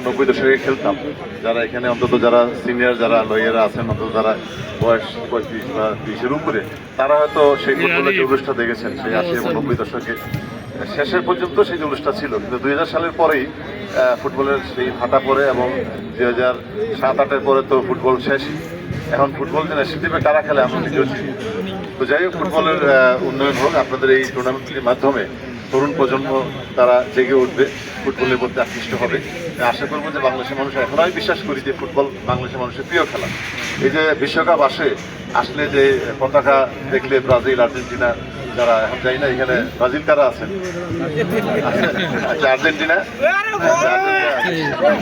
90 দশকে খেলতাম, যারা এখানে অন্তত যারা সিনিয়র যারা লয়াররা আছেন, অন্তত যারা বয়স 35 বা 30-এর উপরে, তারা হয়তো সেই ফুটবলের জৌলুসটা দেখেছেন সেই 80 এবং 90 দশকে শেষের পর্যন্ত সেই জৌলুসটা ছিল। কিন্তু 2000 সালের পরেই ফুটবলের সেই ভাটা পড়ে এবং 2007-08-এর পরে তো ফুটবল শেষ। এখন ফুটবল যে ন্যাশনাল টিমে কারা খেলে আমরা নিজেও চিনি। তো যাই হোক, ফুটবলের উন্নয়ন হোক, আপনাদের এই টুর্নামেন্টের মাধ্যমে তরুণ প্রজন্ম তারা জেগে উঠবে, ফুটবলের প্রতি আকৃষ্ট হবে। আশা করবো যে বাংলাদেশের মানুষ, এখন আমি বিশ্বাস করি যে ফুটবল বাংলাদেশের মানুষের প্রিয় খেলা। এই যে বিশ্বকাপ আসলে যে পতাকা দেখলে ব্রাজিল, আর্জেন্টিনা, যারা এখন যাই না এখানে ব্রাজিল কারা আছেন, আচ্ছা আর্জেন্টিনা,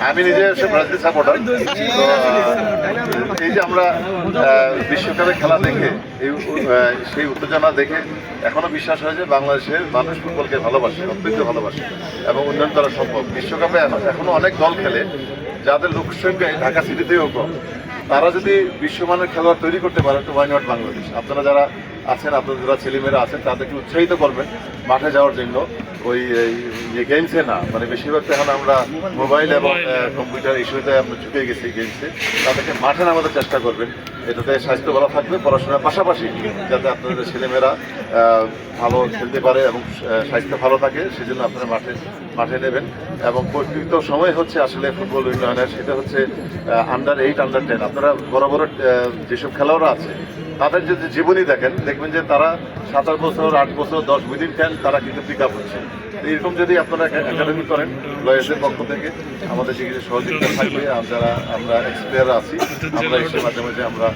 আমি নিজে ব্রাজিল সাপোর্টার। তো এই যে আমরা বিশ্বকাপে খেলা দেখে সেই উত্তেজনা দেখে এখনো বিশ্বাস হয় যে বাংলাদেশের মানুষ ফুটবলকে ভালোবাসে, অত্যন্ত ভালোবাসে এবং উন্নয়ন করা সম্ভব। বিশ্বকাপে এখনো অনেক দল খেলে যাদের লোকসংখ্যা ঢাকা সিটিতেও কম। তারা যদি বিশ্বমানের খেলোয়াড় তৈরি করতে পারে তো ওয়াই নট বাংলাদেশ। আপনারা যারা আছেন, আপনাদের যারা ছেলেমেয়েরা আছেন, তাদেরকে উৎসাহিত করবেন মাঠে যাওয়ার জন্য। ওই গেমসে না, মানে বেশিরভাগ এখন আমরা মোবাইল এবং কম্পিউটার ইস্যুতে আমরা ঝুঁকে গেছি গেমসে। তাদেরকে মাঠে নামাতে চেষ্টা করবেন, এটাতে স্বাস্থ্য ভালো থাকবে, পড়াশোনার পাশাপাশি যাতে আপনাদের ছেলেমেয়েরা ভালো খেলতে পারে এবং স্বাস্থ্য ভালো থাকে, সেজন্য আপনারা মাঠে নেবেন। এবং প্রকৃত সময় হচ্ছে আসলে ফুটবল উন্নয়নের, সেটা হচ্ছে আন্ডার-8, আন্ডার-10। আপনারা বড় বড় যেসব খেলোয়াড়রা আছে তাদের যদি জীবনী দেখবেন যে তারা 7 বছর, 8 বছর, 10 উইদিন 10 তারা কিন্তু পিক আপ হচ্ছে। এরকম যদি আপনারা একাডেমি করেন লয়েসের পক্ষ থেকে, আমাদের সেক্ষেত্রে সহযোগিতা থাকবে। যারা আমরা এক্সপ্লেয়ার আছি, আমরা এসে মাঝে মাঝে আমরা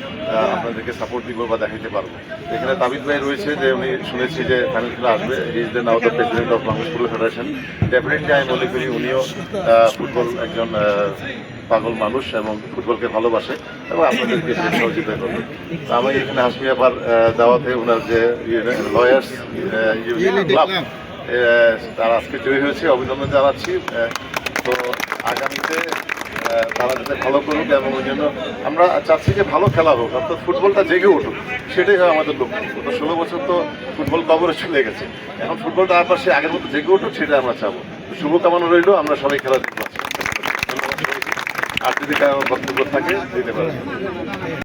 আপনাদেরকে সাপোর্ট দিব বা দেখাতে পারবো। এখানে তাবিদ ভাই রয়েছে, যে উনি শুনেছি যে ফাইনাল খেলা আসবে। He is the now the president of Bangladesh football federation. Definitely আমি মনে করি উনিও ফুটবল একজন পাগল মানুষ এবং ফুটবলকে ভালোবাসে এবং আপনাদেরকে সহযোগিতা করবে। আমি এখানে হাসমি আপার দাওয়াতে ওনার যে লয়ার্স ক্লাব, তারা আজকে জয়ী হয়েছে, অভিনন্দন জানাচ্ছি। তো আগামীতে তারা যাতে ভালো করুক এবং ওই জন্য আমরা চাচ্ছি যে ভালো খেলা হোক, অর্থাৎ ফুটবলটা জেগে উঠুক, সেটাই হয় আমাদের লক্ষ্য। গত 16 বছর তো ফুটবল কবরে চলে গেছে, এখন ফুটবলটা আবার সে আগের মতো জেগে উঠুক, সেটাই আমরা চাবো। শুভকামনা রইল, আমরা সবাই খেলা দেখতে পাচ্ছি। আর যদি কারো বক্তব্য থাকে দিতে পারেন।